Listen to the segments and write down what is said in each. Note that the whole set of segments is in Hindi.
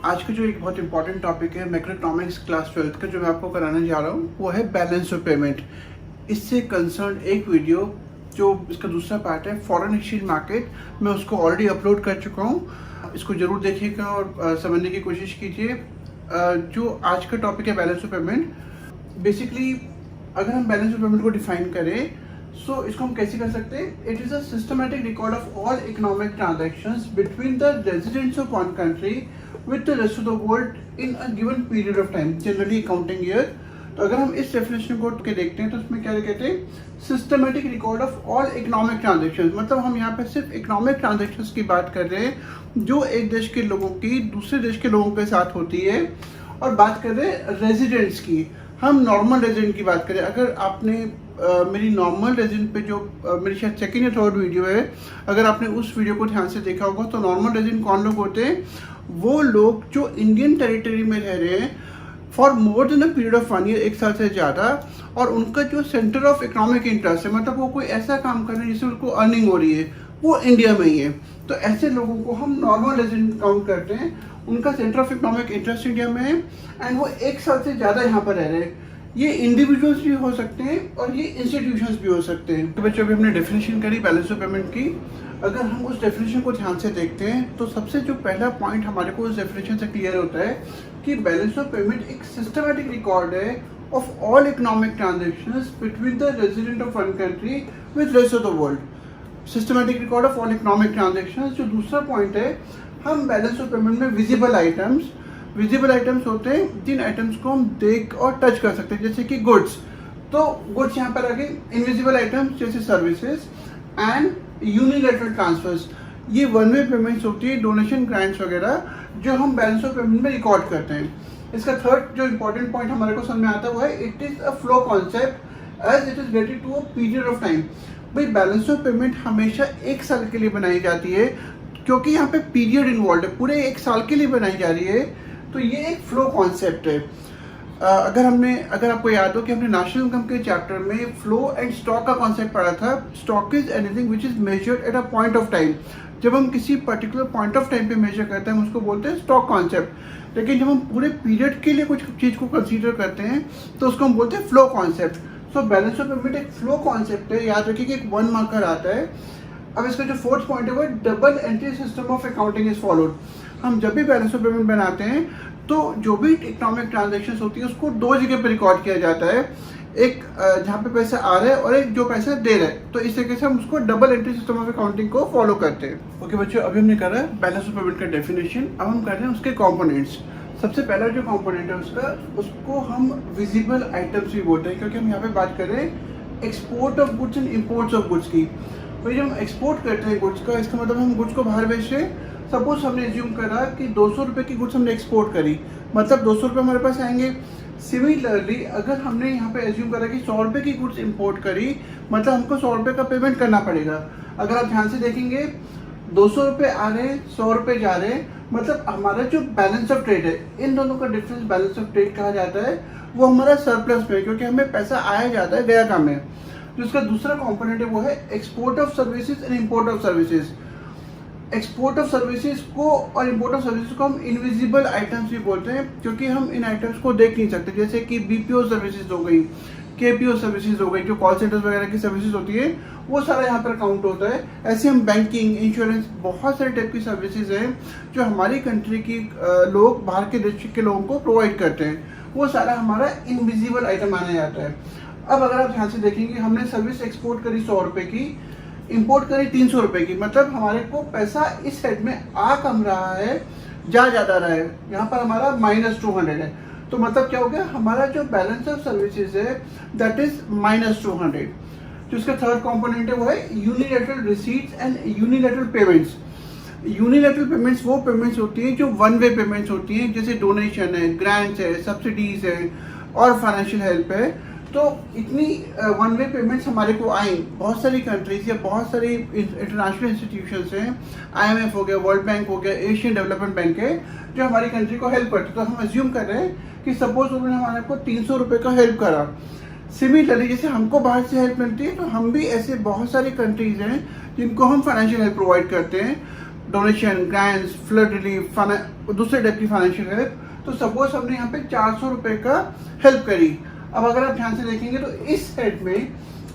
आज का जो एक बहुत इंपॉर्टेंट टॉपिक है मैक्रो इकोनॉमिक्स क्लास 12th का जो मैं आपको कराने जा रहा हूँ वो है बैलेंस ऑफ पेमेंट। इससे कंसर्न एक वीडियो जो इसका दूसरा पार्ट है फॉरेन एक्सचेंज मार्केट, मैं उसको ऑलरेडी अपलोड कर चुका हूँ। इसको ज़रूर देखिएगा और समझने की कोशिश कीजिए। जो आज का टॉपिक है बैलेंस ऑफ पेमेंट, बेसिकली अगर हम बैलेंस ऑफ पेमेंट को डिफाइन करें सो इसको हम कैसे कर सकते हैं। It is a systematic record of all economic transactions between the residents of one country with the rest of the world in a given period of time, generally accounting year. तो अगर हम इस डेफिनेशन को के देखते हैं तो उसमें क्या कहते हैं, systematic record of all economic transactions. मतलब हम यहाँ पे सिर्फ इकोनॉमिक ट्रांजैक्शंस की बात कर रहे हैं जो एक देश के लोगों की दूसरे देश के लोगों के साथ होती है, और बात कर रहे हैं रेजिडेंट्स की। हम नॉर्मल रेजिडेंट की बात करें, अगर आपने मेरी नॉर्मल रेजिडेंट पे जो मेरी शायद सेकेंड या थर्ड वीडियो है, अगर आपने उस वीडियो को ध्यान से देखा होगा तो नॉर्मल रेजिडेंट कौन लोग होते हैं, वो लोग जो इंडियन टेरिटरी में रह रहे हैं for more than a period of 1 year, 1 साल से ज़्यादा, और उनका जो सेंटर ऑफ इकोनॉमिक इंटरेस्ट है, मतलब वो कोई ऐसा काम कर रहे हैं जिससे उनको अर्निंग हो रही है, वो इंडिया में ही है। तो ऐसे लोगों को हम नॉर्मल रेजिडेंट काउंट करते हैं। उनका centre of economic interest India में है एंड वो 1 साल से ज़्यादा यहाँ पर रह रहे हैं। ये इंडिविजुअल्स भी हो सकते हैं और ये इंस्टीट्यूशंस भी हो सकते हैं। तो बच्चों, अभी हमने डेफिनेशन करी बैलेंस ऑफ पेमेंट की। अगर हम उस डेफिनेशन को ध्यान से देखते हैं तो सबसे जो पहला पॉइंट हमारे को उस डेफिनेशन से क्लियर होता है कि बैलेंस ऑफ पेमेंट एक सिस्टमैटिक रिकॉर्ड है of all economic transactions between the resident of one country with rest of the world. Systematic record of all economic transactions. जो दूसरा पॉइंट है, हम बैलेंस ऑफ पेमेंट में विजिबल आइटम्स होते हैं जिन आइटम्स को हम देख और टच कर सकते हैं, जैसे कि गुड्स। तो गुड्स यहाँ पर आ गए। इनविजिबल आइटम्स जैसे सर्विसेज एंड यूनिलैटरल ट्रांसफर्स, ये वन वे पेमेंट्स होती है, डोनेशन, ग्रांट्स वगैरह, जो हम बैलेंस ऑफ पेमेंट में रिकॉर्ड करते हैं। इसका थर्ड जो इंपॉर्टेंट पॉइंट हमारे को समझ में आता है वो है it is a flow concept as it is related to a period of time. भाई बैलेंस ऑफ पेमेंट हमेशा 1 साल के लिए बनाई जाती है, क्योंकि यहाँ पे पीरियड इन्वॉल्व है, पूरे 1 साल के लिए बनाई जा रही है। तो ये एक फ्लो कॉन्सेप्ट है। अगर आपको याद हो कि हमने नेशनल इनकम के चैप्टर में फ्लो एंड स्टॉक का कॉन्सेप्ट पढ़ा था। Stock is anything which is measured at a point of time. जब हम किसी पर्टिकुलर पॉइंट ऑफ टाइम पे मेजर करते हैं हम उसको बोलते हैं स्टॉक कॉन्सेप्ट। लेकिन जब हम पूरे पीरियड के लिए कुछ चीज़ को कंसीडर करते हैं तो उसको हम बोलते हैं flow concept. So balance of payment एक फ्लो कॉन्सेप्ट है। याद रखिए कि एक 1 मार्कर आता है। अब इसका जो फोर्थ पॉइंट है वो double entry system of accounting is followed. हम जब भी बैलेंस ऑफ पेमेंट बनाते हैं तो जो भी इकोनॉमिक ट्रांजैक्शंस होती है उसको 2 जगह पर रिकॉर्ड किया जाता है, एक जहाँ पे पैसा आ रहा है और एक जो पैसा दे रहा है। तो इस तरीके से हम उसको double entry system of accounting को फॉलो करते हैं। ओके बच्चों, अभी हमने करा है बैलेंस ऑफ पेमेंट का डेफिनेशन। अब हम कर रहे हैं उसके कंपोनेंट्स। सबसे पहला जो कंपोनेंट है उसको हम विजिबल आइटम्स भी बोलते हैं, क्योंकि हम यहाँ पे बात कर रहे हैं export of goods and imports of goods की। तो जब हम एक्सपोर्ट करते हैं गुड्स का, इसका मतलब हम गुड्स को बाहर बेच रहे हैं। सपोज हमने एज्यूम करा कि 200 रुपये की गुड्स हमने एक्सपोर्ट करी, मतलब 200 रुपये हमारे पास आएंगे। सिमिलरली अगर हमने यहाँ पे एज्यूम करा कि 100 रुपये की गुड्स इंपोर्ट करी, मतलब हमको 100 रुपये का पेमेंट करना पड़ेगा। अगर आप ध्यान से देखेंगे 200 रुपये आ रहे हैं, 100 रुपये जा रहे हैं, मतलब हमारा जो बैलेंस ऑफ ट्रेड है, इन दोनों का डिफरेंस बैलेंस ऑफ ट्रेड कहा जाता है, वो हमारा सरप्लस में, क्योंकि हमें पैसा आया जाता है गया काम में। जो इसका दूसरा कॉम्पोनेंट है वो है export of services and import of services. Export of services को और इम्पोर्ट ऑफ सर्विसेज को हम इनविजिबल आइटम्स भी बोलते हैं, क्योंकि हम इन आइटम्स को देख नहीं सकते। जैसे कि बीपीओ सर्विसेज हो गई, केपीओ सर्विसेज हो गई, जो कॉल सेंटर्स वगैरह की सर्विसेज होती है, वो सारा यहाँ पर काउंट होता है। ऐसे हम बैंकिंग, इंश्योरेंस, बहुत सारे टाइप की सर्विसेज हैं जो हमारी कंट्री की लोग बाहर के देश के लोगों को प्रोवाइड करते हैं, वो सारा हमारा इनविजिबल आइटम माना जाता है। अब अगर आप ध्यान से देखेंगे, हमने सर्विस एक्सपोर्ट करी 100 रुपये की, इंपोर्ट करी 300 रुपये की, मतलब हमारे को पैसा इस साइड में आ कम रहा है, जा ज़्यादा रहा है। यहाँ पर हमारा -200 है। तो मतलब क्या हो गया, हमारा जो बैलेंस ऑफ सर्विसेज है दैट इज -200। जो इसका थर्ड कंपोनेंट है वो है unilateral receipts and unilateral payments. Unilateral payments वो पेमेंट्स होती हैं जो 1 वे पेमेंट्स होती हैं, जैसे डोनेशन है, ग्रांट्स है, सब्सिडीज है और फाइनेंशियल हेल्प है। तो इतनी 1 वे पेमेंट्स हमारे को आई बहुत सारी कंट्रीज या बहुत सारी इंटरनेशनल इंस्टीट्यूशंस हैं, IMF हो गया, वर्ल्ड बैंक हो गया, एशियन डेवलपमेंट बैंक है, जो हमारी कंट्री को हेल्प करते। तो हम अज्यूम कर रहे हैं कि सपोज उन्होंने हमारे को 300 रुपये का हेल्प करा। सिमिलरली जैसे हमको बाहर से हेल्प मिलती है, तो हम भी ऐसे बहुत सारी कंट्रीज हैं जिनको हम फाइनेंशियल हेल्प प्रोवाइड करते हैं। डोनेशन, ग्रांट्स, फ्लड रिलीफ, दूसरे टाइप की फाइनेंशियल हेल्प। तो सपोज हमने यहाँ पे 400 रुपये का हेल्प करी। अब अगर आप ध्यान से देखेंगे तो इस हेड में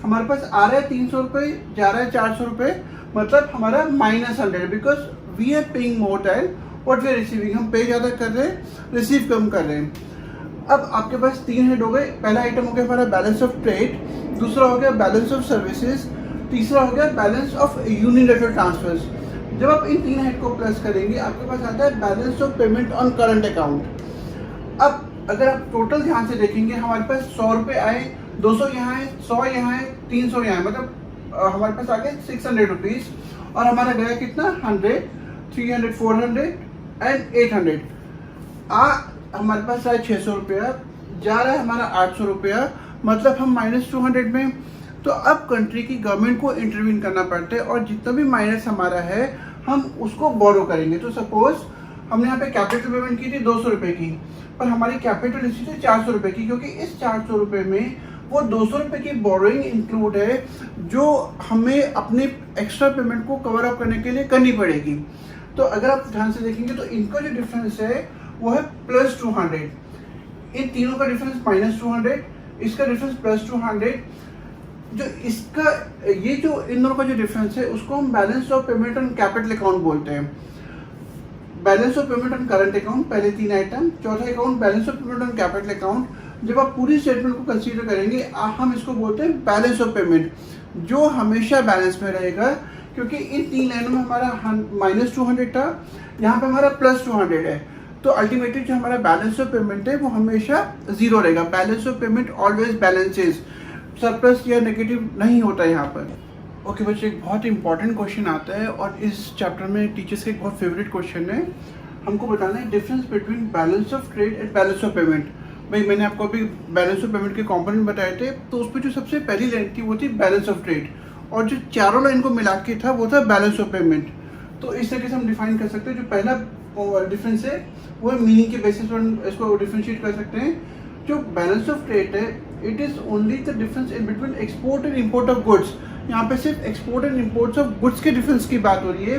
हमारे पास आ रहा है 300 रुपये, जा रहा है 400 रुपये, मतलब हमारा -100, because we are paying more than what we are receiving. हम पे ज़्यादा कर रहे हैं, रिसीव कम कर रहे हैं। अब आपके पास 3 हेड हो गए। पहला आइटम हो गया हमारा बैलेंस ऑफ ट्रेड, दूसरा हो गया बैलेंस ऑफ सर्विसेज, तीसरा हो गया बैलेंस ऑफ यूनिलैटरल ट्रांसफर्स। जब आप इन 3 हेड को प्लस करेंगे आपके पास आता है balance of payment on current account. अब अगर आप टोटल ध्यान से देखेंगे हमारे पास 100 रुपये आए, 200 यहाँ है, 100 यहाँ है, 300 यहाँ है, मतलब हमारे पास आ गए 600 रुपीज़। और हमारा गया कितना 100, 300, 400 एंड 800। हमारे पास आया 600 रुपया, जा रहा है हमारा 800 रुपया, मतलब हम -200 में। तो अब कंट्री की गवर्नमेंट को इंटरवीन करना पड़ता है और जितना भी माइनस हमारा है हम उसको बोरो करेंगे। तो सपोज हमने यहाँ पे कैपिटल पेमेंट की थी 200 रुपये की, पर हमारी कैपिटल इसी थी 400 रुपये की, क्योंकि इस 400 रुपये में वो 200 रुपये की बोरोइंग इंक्लूड है जो हमें अपने एक्स्ट्रा पेमेंट को कवर अप करने के लिए करनी पड़ेगी। तो अगर आप ध्यान से देखेंगे तो इनका जो डिफरेंस है वो है +200। इन तीनों का डिफरेंस -200, इसका डिफरेंस +200। जो इसका ये जो इन दोनों का जो डिफरेंस है उसको हम balance of payment on capital account बोलते हैं। Balance of payment on current account, पहले 3 आइटम। चौथा account balance of payment on capital account. जब आप पूरी स्टेटमेंट को कंसीडर करेंगे हम इसको बोलते हैं बैलेंस ऑफ पेमेंट, जो हमेशा बैलेंस में रहेगा, क्योंकि इन 3 लाइनों में हमारा -200 था, यहाँ पे हमारा +200 है। तो अल्टीमेटली जो हमारा बैलेंस ऑफ पेमेंट है वो हमेशा 0 रहेगा। Balance of payment always balances, surplus या नेगेटिव नहीं होता यहाँ पर। ओके बच्चे, एक बहुत इंपॉर्टेंट क्वेश्चन आता है और इस चैप्टर में टीचर्स का एक बहुत फेवरेट क्वेश्चन है। हमको बताना है difference between balance of trade and balance of payment. भाई मैंने आपको अभी बैलेंस ऑफ पेमेंट के कंपोनेंट बताए थे, तो उस पर जो सबसे पहली लाइन थी वो थी बैलेंस ऑफ ट्रेड, और जो चारों लाइन को मिला के था वो था बैलेंस ऑफ पेमेंट। तो इस तरीके से हम डिफाइन कर सकते हैं। जो पहला डिफरेंस है वो मीनिंग के बेसिस पर इसको डिफरेंशिएट कर सकते हैं। जो बैलेंस ऑफ ट्रेड है it is only the difference in between export and import of goods. यहाँ पे सिर्फ export and imports of goods के डिफरेंस की बात हो रही है।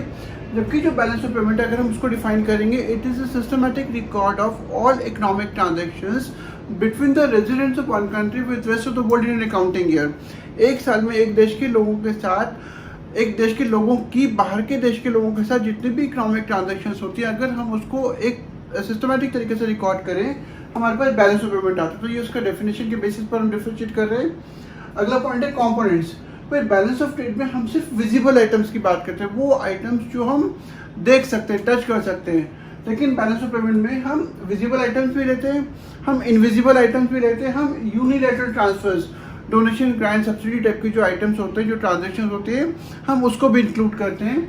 जबकि जो बैलेंस ऑफ पेमेंट अगर हम उसको डिफाइन करेंगे, it is a systematic record of all economic transactions between the residents of one country with rest of the world in accounting year. एक साल में एक देश के लोगों के साथ, एक देश के लोगों की बाहर के देश के लोगों के साथ जितनी भी इकोनॉमिक ट्रांजैक्शंस होती है, अगर हम उसको एक सिस्टमैटिक तरीके से रिकॉर्ड करें, हमारे पास बैलेंस ऑफ पेमेंट आता है। तो ये उसका डेफिनेशन के बेसिस पर हम डिफरेंशिएट कर रहे हैं। अगला पॉइंट है कंपोनेंट्स। फिर बैलेंस ऑफ ट्रेड में हम सिर्फ विजिबल आइटम्स की बात करते हैं, वो आइटम्स जो हम देख सकते हैं, टच कर सकते हैं। लेकिन बैलेंस ऑफ पेमेंट में हम विजिबल आइटम्स भी लेते हैं, हम इनविजिबल आइटम्स भी लेते हैं, हम unilateral transfers, donation, grant, subsidy type की जो आइटम्स होते हैं, जो ट्रांजेक्शन होते हैं, हम उसको भी इंक्लूड करते हैं।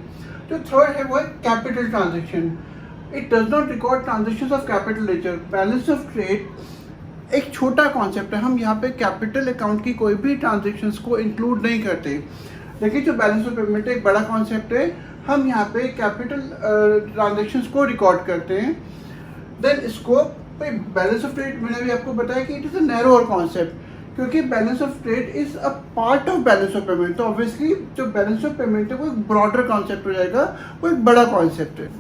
जो थर्ड है वो है capital transaction. It does not record transactions of capital nature. Balance of trade एक छोटा कॉन्सेप्ट है, हम यहाँ पे कैपिटल अकाउंट की कोई भी ट्रांजेक्शन्स को इंक्लूड नहीं करते। लेकिन जो बैलेंस ऑफ पेमेंट है एक बड़ा कॉन्सेप्ट है, हम यहाँ पे कैपिटल ट्रांजेक्शन्स को रिकॉर्ड करते हैं। देन स्कोप पे बैलेंस ऑफ ट्रेड मैंने भी आपको बताया कि it is a narrower concept, क्योंकि balance of trade is a part of balance of payment. तो ऑब्वियसली जो बैलेंस ऑफ पेमेंट है वो एक ब्रॉडर कॉन्सेप्ट हो जाएगा, वो एक बड़ा कॉन्सेप्ट है।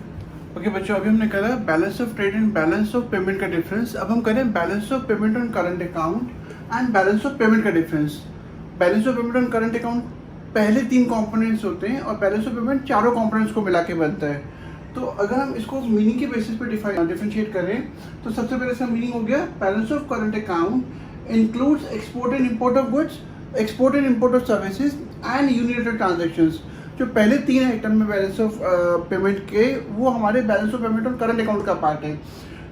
ओके बच्चों, अभी हमने करा balance of trade and balance of payment का डिफरेंस। अब हम करें balance of payment on current account and balance of payment का difference. Balance of payment on current account पहले 3 कंपोनेंट्स होते हैं और बैलेंस ऑफ पेमेंट चारों कंपोनेंट्स को मिला के बनता है। तो अगर हम इसको मीनिंग के बेसिस पे डिफरेंशिएट करें तो सबसे पहले इसका मीनिंग हो गया balance of current account includes export and import of goods, export and import of services and unilateral transactions. जो पहले 3 आइटम में बैलेंस ऑफ पेमेंट के, वो हमारे balance of payment on current account का पार्ट है।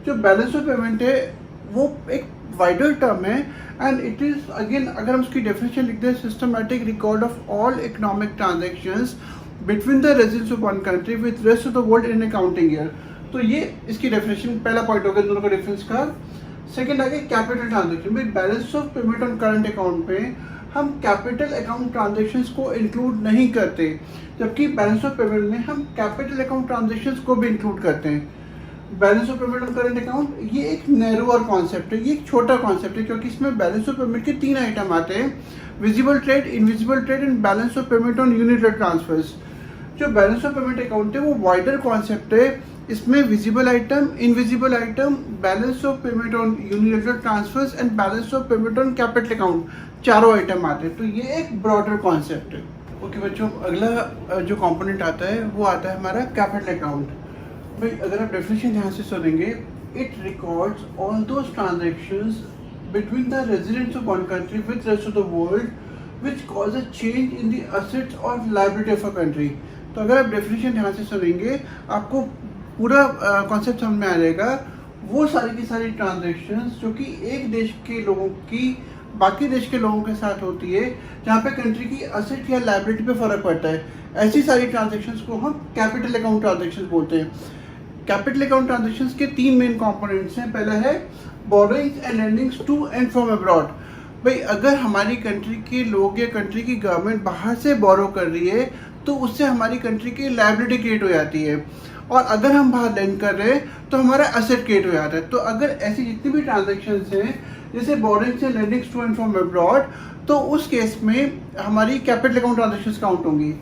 जो बैलेंस ऑफ पेमेंट है वो एक वाइडर टर्म है एंड इट इज अगेन, अगर हम उसकी डेफिनेशन लिखते हैं, systematic record of all economic transactions between the residents of one country with rest of the world in accounting year. तो ये इसकी डेफिनेशन पहला पॉइंट हो गया दोनों का डिफरेंस का। सेकंड आ गया कैपिटल ट्रांजैक्शन। भाई balance of payment on current account पे हम कैपिटल अकाउंट ट्रांजैक्शंस को इंक्लूड नहीं करते, जबकि बैलेंस ऑफ पेमेंट में हम कैपिटल अकाउंट ट्रांजैक्शंस को भी इंक्लूड करते हैं। Balance of payment on current account ये एक नैरोअर कॉन्सेप्ट है, ये एक छोटा कॉन्सेप्ट है, क्योंकि इसमें बैलेंस ऑफ पेमेंट के 3 आइटम आते हैं, visible trade, invisible trade and balance of payment on unilateral transfers. जो बैलेंस ऑफ पेमेंट अकाउंट है वो वाइडर कॉन्सेप्ट है। इसमें visible item, invisible item, balance of payment on unilateral transfers and balance of payment on capital account, चारों आइटम आते हैं। तो ये एक ब्रॉडर कॉन्सेप्ट है। ओके बच्चों, अगला जो कंपोनेंट आता है वो आता है हमारा कैपिटल अकाउंट। भाई अगर आप डेफिनेशन ध्यान से सुनेंगे, it records all those transactions between the residents of one country with rest of the world which cause a change in the assets or liability of a country। तो अगर आप डेफिनेशन ध्यान से सुनेंगे आपको पूरा कॉन्सेप्ट समझ में आ जाएगा। वो सारी की सारी ट्रांजैक्शंस जो कि एक देश के लोगों की बाकी देश के लोगों के साथ होती है, जहाँ पे कंट्री की असेट या लायबिलिटी पे फर्क पड़ता है, ऐसी सारी ट्रांजैक्शंस को हम कैपिटल अकाउंट ट्रांजैक्शंस बोलते हैं। कैपिटल अकाउंट ट्रांजैक्शंस के तीन मेन कंपोनेंट्स हैं। पहला है borrowings and lendings to and from abroad. भाई अगर हमारी कंट्री के लोग या कंट्री की गवर्नमेंट बाहर से बोरो कर रही है तो उससे हमारी कंट्री की लायबिलिटी क्रिएट हो जाती है, और अगर हम बाहर लेंड कर रहे हैं तो हमारा एसेट क्रिएट हो जाता है। तो अगर ऐसी जितनी भी ट्रांजैक्शंस हैं जैसे borrowings and lendings to and from abroad, तो उस केस में हमारी कैपिटल अकाउंट ट्रांजैक्शंस काउंट होंगी।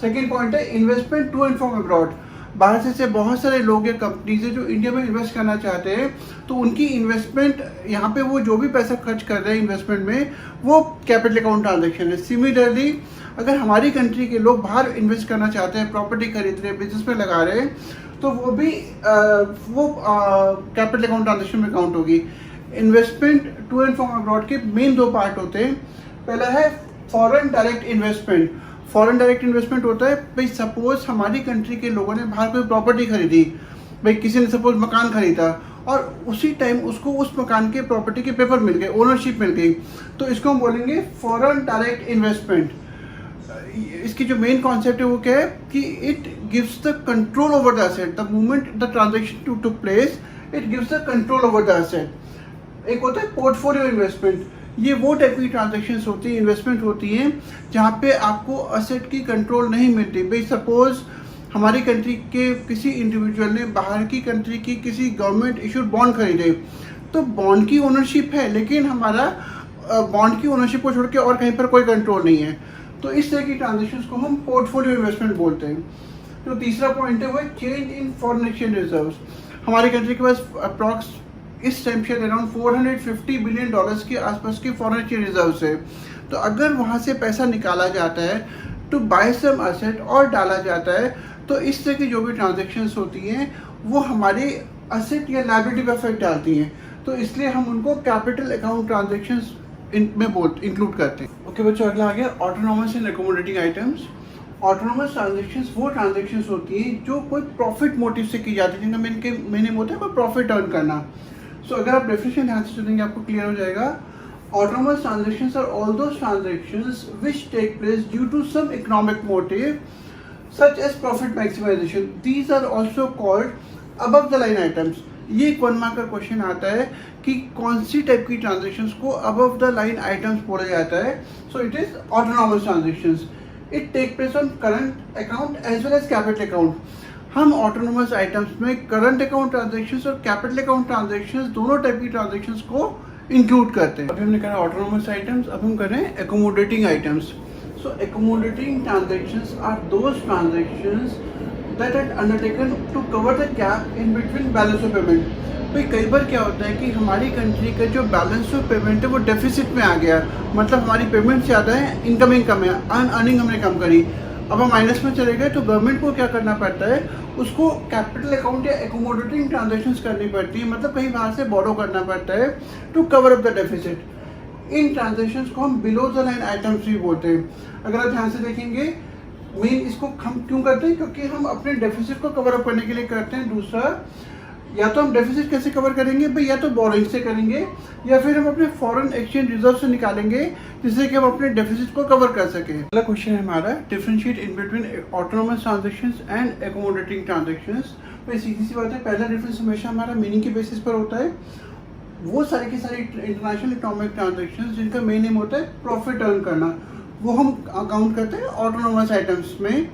सेकेंड पॉइंट है investment to and from abroad. बाहर से बहुत सारे लोग या कंपनीज है जो इंडिया में इन्वेस्ट करना चाहते हैं, तो उनकी इन्वेस्टमेंट यहाँ पे वो जो भी पैसा खर्च कर रहे हैं इन्वेस्टमेंट में, वो कैपिटल अकाउंट ट्रांजैक्शन है। सिमिलरली अगर हमारी कंट्री के लोग बाहर इन्वेस्ट करना चाहते हैं, प्रॉपर्टी खरीद रहे हैं, बिजनेस में लगा रहे हैं, तो वो भी कैपिटल अकाउंट ट्रांजैक्शन में काउंट होगी। Investment to and from abroad के मेन दो पार्ट होते हैं। पहला है foreign direct investment. Foreign direct investment होता है, भाई सपोज हमारी कंट्री के लोगों ने बाहर कोई प्रॉपर्टी खरीदी, भाई किसी ने सपोज मकान खरीदा और उसी टाइम उसको उस मकान के प्रॉपर्टी के पेपर मिल गए, ओनरशिप मिल गई, तो इसको हम बोलेंगे फॉरेन डायरेक्ट इन्वेस्टमेंट। इसकी जो मेन कॉन्सेप्ट है वो क्या है कि it gives the control over the asset the moment the transaction took place, it gives the control over the asset. एक होता है पोर्टफोलियो इन्वेस्टमेंट। ये वो टाइप की ट्रांजैक्शंस होती हैं, इन्वेस्टमेंट होती हैं जहाँ पे आपको असेट की कंट्रोल नहीं मिलती। भाई सपोज हमारी कंट्री के किसी इंडिविजुअल ने बाहर की कंट्री की किसी गवर्नमेंट इशूड बॉन्ड खरीदे, तो बॉन्ड की ओनरशिप है लेकिन हमारा बॉन्ड की ओनरशिप को छोड़ के और कहीं पर कोई कंट्रोल नहीं है। तो इस तरह की ट्रांजैक्शंस को हम पोर्टफोलियो इन्वेस्टमेंट बोलते हैं। तो तीसरा पॉइंट है वो change in foreign exchange reserves. हमारी कंट्री के पास अप्रॉक्स इस टाइम शायद अराउंड $450 बिलियन के आसपास के फॉरेन एक्सचेंज रिजर्व्स है। तो अगर वहाँ से पैसा निकाला जाता है टू बाय सम एसेट और डाला जाता है, तो इस तरह की जो भी ट्रांजैक्शंस होती हैं वो हमारी एसेट या लायबिलिटी पे इफेक्ट डालती हैं। तो इसलिए हम उनको कैपिटल अकाउंट ट्रांजैक्शंस इनमें इंक्लूड करते हैं। ओके बच्चों, अगला आ गया autonomous and accommodating items. Autonomous transactions वो ट्रांजैक्शंस होती हैं जो कोई प्रॉफिट मोटिव से की जाती है, जिनका इनके मेन होता है प्रॉफिट अर्न करना। सो अगर आप डेफिनेशन ध्यान से सुनेंगे आपको क्लियर हो जाएगा। Autonomous transactions are all those transactions which take place due to some economic motive such as profit maximization. These are also called above the line items. ये एक 1 मार्क का क्वेश्चन आता है कि कौन सी टाइप की ट्रांजेक्शन्स को अबव द लाइन आइटम्स बोला जाता है। So it is autonomous transactions. It take place on current account as well as capital account. हम ऑटोनोमस आइटम्स में करंट अकाउंट ट्रांजेक्शन्स और कैपिटल अकाउंट ट्रांजेक्शन्स दोनों टाइप की ट्रांजेक्शन्स को इंक्लूड करते हैं। अभी हमने कहा ऑटोनोमस आइटम्स, अब हम कर रहे हैं accommodating items. So accommodating transactions are those transactions that are undertaken to cover the gap in between balance of payment. भाई कई बार क्या होता है कि हमारी कंट्री का जो बैलेंस ऑफ पेमेंट है वो डेफिसिट में आ गया, मतलब हमारी पेमेंट ज़्यादा है, इनकमिंग कम है, अर्निंग हमने कम करी, अब हम माइनस में चले गए, तो गवर्नमेंट को क्या करना पड़ता है, उसको कैपिटल अकाउंट या एकोमोडेटिंग ट्रांजेक्शन्स करनी पड़ती है, मतलब कहीं बाहर से बोरो करना पड़ता है to cover up the deficit. इन ट्रांजेक्शन्स को हम बिलो द लाइन आइटम्स भी बोलते हैं। अगर आप ध्यान से देखेंगे, मेन इसको हम क्यों करते हैं, क्योंकि हम अपने डेफिसिट को कवर अप करने के लिए करते हैं। दूसरा, या तो हम डेफिसिट कैसे कवर करेंगे भाई, या तो बोरोइंग से करेंगे या फिर हम अपने फॉरेन एक्सचेंज रिजर्व से निकालेंगे, जिससे कि हम अपने डेफिसिट को कवर कर सकें। अगला क्वेश्चन है हमारा differentiate in between autonomous transactions and accommodating transactions. तो सीधी सी बात है, पहला डिफरेंस हमेशा हमारा मीनिंग के बेसिस पर होता है। वो सारी की सारी इंटरनेशनल इकोनॉमिक ट्रांजैक्शंस जिनका मेन एम होता है प्रॉफिट अर्न करना, वो हम काउंट करते हैं ऑटोनोमस आइटम्स में।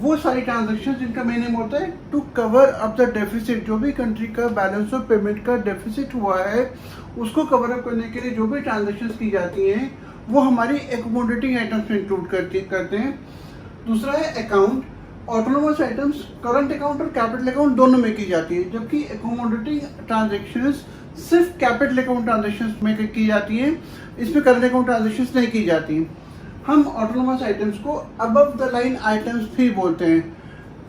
वो सारी ट्रांजैक्शंस जिनका मेन एम होता है to cover up the deficit, जो भी कंट्री का बैलेंस ऑफ पेमेंट का डेफिसिट हुआ है उसको कवर अप करने के लिए जो भी ट्रांजैक्शंस की जाती हैं वो हमारी एकोमोडेटिंग आइटम्स में इंक्लूड करते हैं। दूसरा है account. Autonomous items current account और कैपिटल अकाउंट दोनों में की जाती है, जबकि अकोमोडेटिंग ट्रांजेक्शन्स सिर्फ कैपिटल अकाउंट ट्रांजेक्शन्स में की जाती है, इसमें करंट अकाउंट ट्रांजेक्शन्स नहीं की जाती। हम ऑटोनोमस आइटम्स को अबव द लाइन आइटम्स भी बोलते हैं,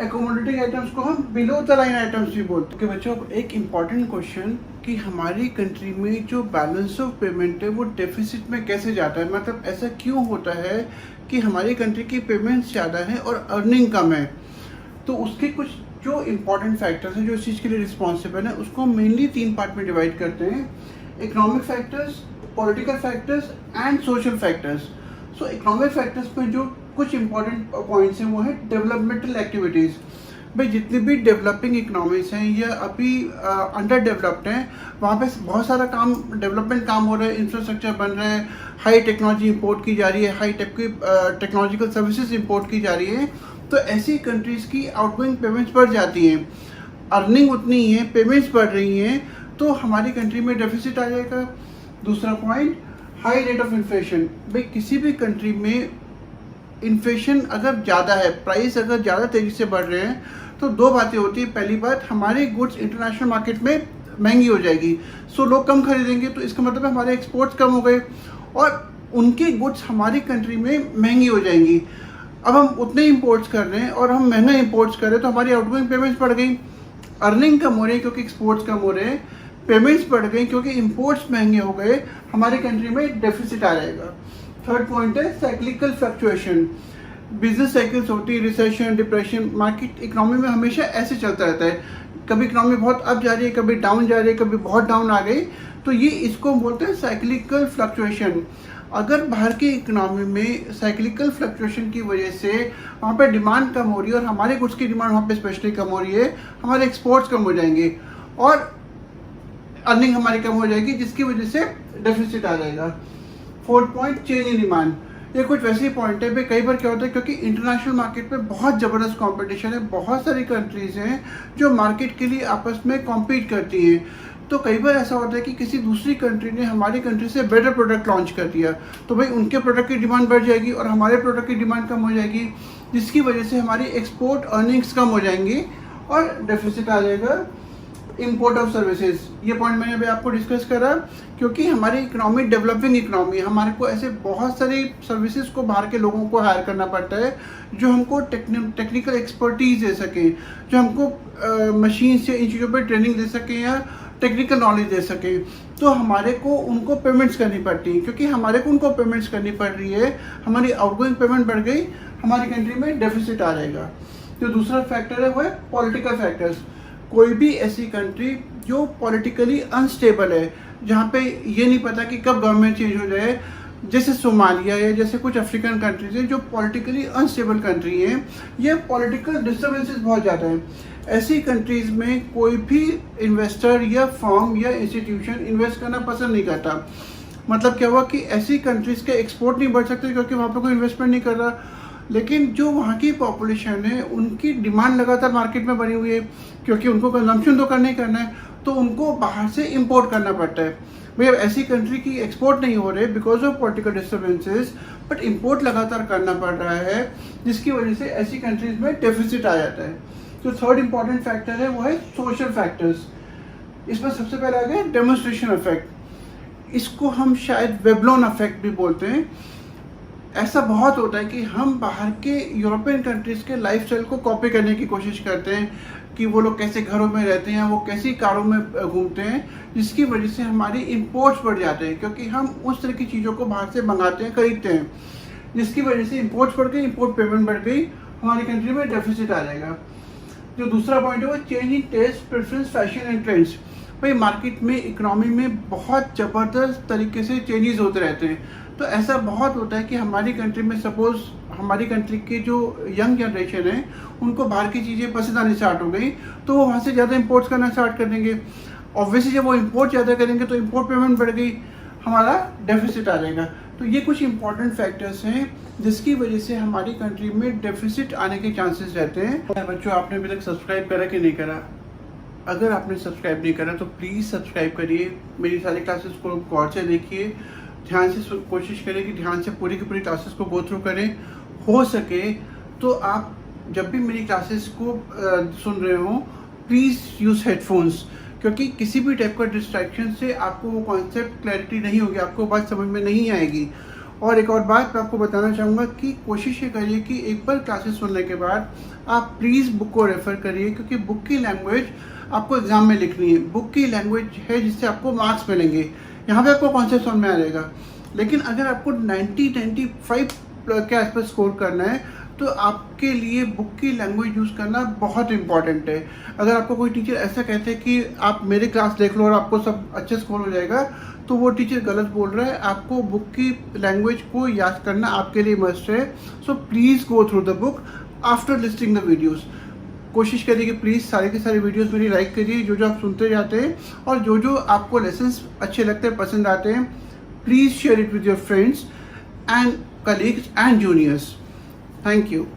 अकोमोडेटिंग आइटम्स को हम बिलो द लाइन आइटम्स भी बोलते हैं। कि बच्चों एक इम्पॉर्टेंट क्वेश्चन कि हमारी कंट्री में जो बैलेंस ऑफ पेमेंट है वो डेफिसिट में कैसे जाता है, मतलब ऐसा क्यों होता है कि हमारी कंट्री की पेमेंट्स ज़्यादा है और अर्निंग कम है। तो उसके कुछ जो इम्पोर्टेंट फैक्टर्स हैं जो इस चीज़ के लिए रिस्पॉन्सिबल है उसको मेनली 3 पार्ट में डिवाइड करते हैं, economic factors, political factors and social factors. So economic factors में जो कुछ इंपॉर्टेंट पॉइंट्स हैं वो है डेवलपमेंटल एक्टिविटीज़। भाई जितनी भी डेवलपिंग इकोनॉमीज हैं या अभी अंडर डेवलप्ड हैं वहाँ पे बहुत सारा काम डेवलपमेंट काम हो रहा है, इंफ्रास्ट्रक्चर बन रहा है, हाई टेक्नोलॉजी इंपोर्ट की जा रही है, हाई टाइप की टेक्नोलॉजिकल सर्विसेज इंपोर्ट की जा रही है। तो ऐसी कंट्रीज़ की आउटगोइंग पेमेंट्स बढ़ जाती हैं, अर्निंग उतनी ही है, पेमेंट्स बढ़ रही हैं, तो हमारी कंट्री में डेफिसिट आ जाएगा। दूसरा point, high rate of inflation. भाई किसी भी कंट्री में इन्फ्लेशन अगर ज़्यादा है, प्राइस अगर ज़्यादा तेज़ी से बढ़ रहे हैं तो दो बातें होती है। पहली बात, हमारे गुड्स इंटरनेशनल मार्केट में महंगी हो जाएगी, सो लोग कम खरीदेंगे, तो इसका मतलब हमारे एक्सपोर्ट्स कम हो गए और उनके गुड्स हमारी कंट्री में महंगी हो जाएंगी। अब हम उतने इंपोर्ट्स कर रहे हैं और हम महंगा इंपोर्ट्स कर रहे हैं तो हमारी आउटगोइंग पेमेंट्स बढ़ गई, अर्निंग कम हो रही है क्योंकि एक्सपोर्ट्स कम हो रहे हैं, पेमेंट्स बढ़ गई क्योंकि इंपोर्ट्स महंगे हो गए, हमारी कंट्री में डेफिसिट आ जाएगा। थर्ड पॉइंट है साइक्लिकल फ्लक्चुएशन। बिजनेस साइकिल्स होती है, रिसेशन, डिप्रेशन, मार्केट इकोनॉमी में हमेशा ऐसे चलता रहता है, कभी इकोनॉमी बहुत अप जा रही है, कभी डाउन जा रही है, कभी बहुत डाउन आ गई, तो ये इसको बोलते हैं साइक्लिकल फ्लक्चुएशन। अगर बाहर की इकोनॉमी में साइक्लिकल फ्लक्चुएशन की वजह से वहाँ पे डिमांड कम हो रही है और हमारे गुड्स की डिमांड वहाँ पे स्पेशली कम हो रही है, हमारे एक्सपोर्ट्स कम हो जाएंगे और अर्निंग हमारी कम हो जाएगी, जिसकी वजह से डेफिसिट आ जाएगा। Fourth point, change in demand. ये कुछ वैसे ही पॉइंट है भाई, कई बार क्या होता है क्योंकि इंटरनेशनल मार्केट में बहुत ज़बरदस्त कंपटीशन है, बहुत सारी कंट्रीज़ हैं जो मार्केट के लिए आपस में कॉम्पीट करती हैं, तो कई बार ऐसा होता है कि किसी दूसरी कंट्री ने हमारी कंट्री से बेटर प्रोडक्ट लॉन्च कर दिया, तो भाई उनके प्रोडक्ट की डिमांड बढ़ जाएगी और हमारे प्रोडक्ट की डिमांड कम हो जाएगी, जिसकी वजह से हमारी एक्सपोर्ट अर्निंग्स कम हो जाएंगी और डेफिसिट आ जाएगा। इम्पोर्ट ऑफ सर्विसेज, ये पॉइंट मैंने अभी आपको डिस्कस करा, क्योंकि हमारी इकोनॉमी डेवलपिंग इकोनॉमी है, हमारे को ऐसे बहुत सारी सर्विसेज को बाहर के लोगों को हायर करना पड़ता है जो हमको टेक्निकल एक्सपर्टीज दे सकें, जो हमको मशीन से इन चीज़ों पर ट्रेनिंग दे सकें या टेक्निकल नॉलेज दे सकें, तो हमारे को उनको पेमेंट्स करनी पड़ती है। क्योंकि हमारे को उनको पेमेंट्स करनी पड़ रही है, हमारी आउटगोइंग पेमेंट बढ़ गई, हमारी कंट्री में डेफिसिट आ जाएगा। जो दूसरा फैक्टर है वो है पॉलिटिकल फैक्टर्स। कोई भी ऐसी कंट्री जो पॉलिटिकली अनस्टेबल है, जहाँ पे ये नहीं पता कि कब गवर्नमेंट चेंज हो जाए, जैसे सोमालिया या जैसे कुछ अफ्रीकन कंट्रीज हैं जो पॉलिटिकली अनस्टेबल कंट्री हैं, ये पॉलिटिकल डिस्टर्बेंसेस बहुत ज़्यादा हैं, ऐसी कंट्रीज़ में कोई भी इन्वेस्टर या फर्म या इंस्टीट्यूशन इन्वेस्ट करना पसंद नहीं करता। मतलब क्या हुआ कि ऐसी कंट्रीज़ के एक्सपोर्ट नहीं बढ़ सकते क्योंकि वहाँ पर कोई इन्वेस्टमेंट नहीं कर रहा, लेकिन जो वहाँ की पॉपुलेशन है उनकी डिमांड लगातार मार्केट में बनी हुई है, क्योंकि उनको कंजम्पशन तो करना ही करना है, तो उनको बाहर से इंपोर्ट करना पड़ता है। भाई अब ऐसी कंट्री की एक्सपोर्ट नहीं हो रहे because of political disturbances, but import लगातार करना पड़ रहा है, जिसकी वजह से ऐसी कंट्रीज में डेफिसिट आ जाता है। जो थर्ड इंपॉर्टेंट फैक्टर है वो है सोशल फैक्टर्स। इसमें सबसे पहले आ गया डेमोन्स्ट्रेशन इफेक्ट, इसको हम शायद वेबलोन इफेक्ट भी बोलते हैं। ऐसा बहुत होता है कि हम बाहर के यूरोपियन कंट्रीज़ के लाइफस्टाइल को कॉपी करने की कोशिश करते हैं कि वो लोग कैसे घरों में रहते हैं, वो कैसी कारों में घूमते हैं, जिसकी वजह से हमारी इंपोर्ट्स बढ़ जाते हैं, क्योंकि हम उस तरह की चीज़ों को बाहर से मंगाते हैं, खरीदते हैं, जिसकी वजह से इंपोर्ट्स बढ़ गई, इंपोर्ट पेमेंट बढ़ गई, हमारी कंट्री में डेफिसिट आ जाएगा। जो दूसरा पॉइंट है वो change in taste, preference, fashion and trends. भाई मार्केट में, इकोनॉमी में बहुत ज़बरदस्त तरीके से चेंजेस होते रहते हैं, तो ऐसा बहुत होता है कि हमारी कंट्री में सपोज हमारी कंट्री के जो यंग जनरेशन है उनको बाहर की चीज़ें पसंद आनी स्टार्ट हो गई, तो वो वहाँ से ज़्यादा इंपोर्ट्स करना स्टार्ट कर देंगे। ऑब्वियसली जब वो इंपोर्ट ज़्यादा करेंगे तो इंपोर्ट पेमेंट बढ़ गई, हमारा डेफिसिट आ जाएगा। तो ये कुछ इंपॉर्टेंट फैक्टर्स हैं जिसकी वजह से हमारी कंट्री में डेफिसिट आने के चांसेस रहते हैं। बच्चों, आपने अभी तक सब्सक्राइब करा कि नहीं करा? अगर आपने सब्सक्राइब नहीं करा तो प्लीज़ सब्सक्राइब करिए, मेरी सारी क्लासेस को गौर से देखिए, ध्यान से कोशिश करें कि ध्यान से पूरी की पूरी क्लासेस को गो थ्रू करें। हो सके तो आप जब भी मेरी क्लासेस को सुन रहे हो, प्लीज़ यूज़ हेडफोन्स, क्योंकि किसी भी टाइप का डिस्ट्रैक्शन से आपको वो कॉन्सेप्ट क्लैरिटी नहीं होगी, आपको बात समझ में नहीं आएगी। और एक और बात मैं आपको बताना चाहूँगा कि कोशिश ये करिए कि एक बार क्लासेस सुनने के बाद आप प्लीज़ बुक को रेफ़र करिए, क्योंकि बुक की लैंग्वेज आपको एग्ज़ाम में लिखनी है। बुक की लैंग्वेज है जिससे आपको मार्क्स मिलेंगे, यहाँ पे आपको कॉन्सेप्ट समझ में आ जाएगा। लेकिन अगर आपको 90-95 के आसपास स्कोर करना है तो आपके लिए बुक की लैंग्वेज यूज़ करना बहुत इंपॉर्टेंट है। अगर आपको कोई टीचर ऐसा कहते हैं कि आप मेरी क्लास देख लो और आपको सब अच्छे स्कोर हो जाएगा, तो वो टीचर गलत बोल रहा है। आपको बुक की लैंग्वेज को याद करना आपके लिए मस्ट है। So please go through the book after listing the videos. कोशिश करिए कि प्लीज़ सारे के सारे वीडियोस मेरी लाइक करिए, जो जो आप सुनते जाते हैं, और जो जो आपको लेसन्स अच्छे लगते हैं, पसंद आते हैं, please share it with your friends and colleagues and juniors. Thank you.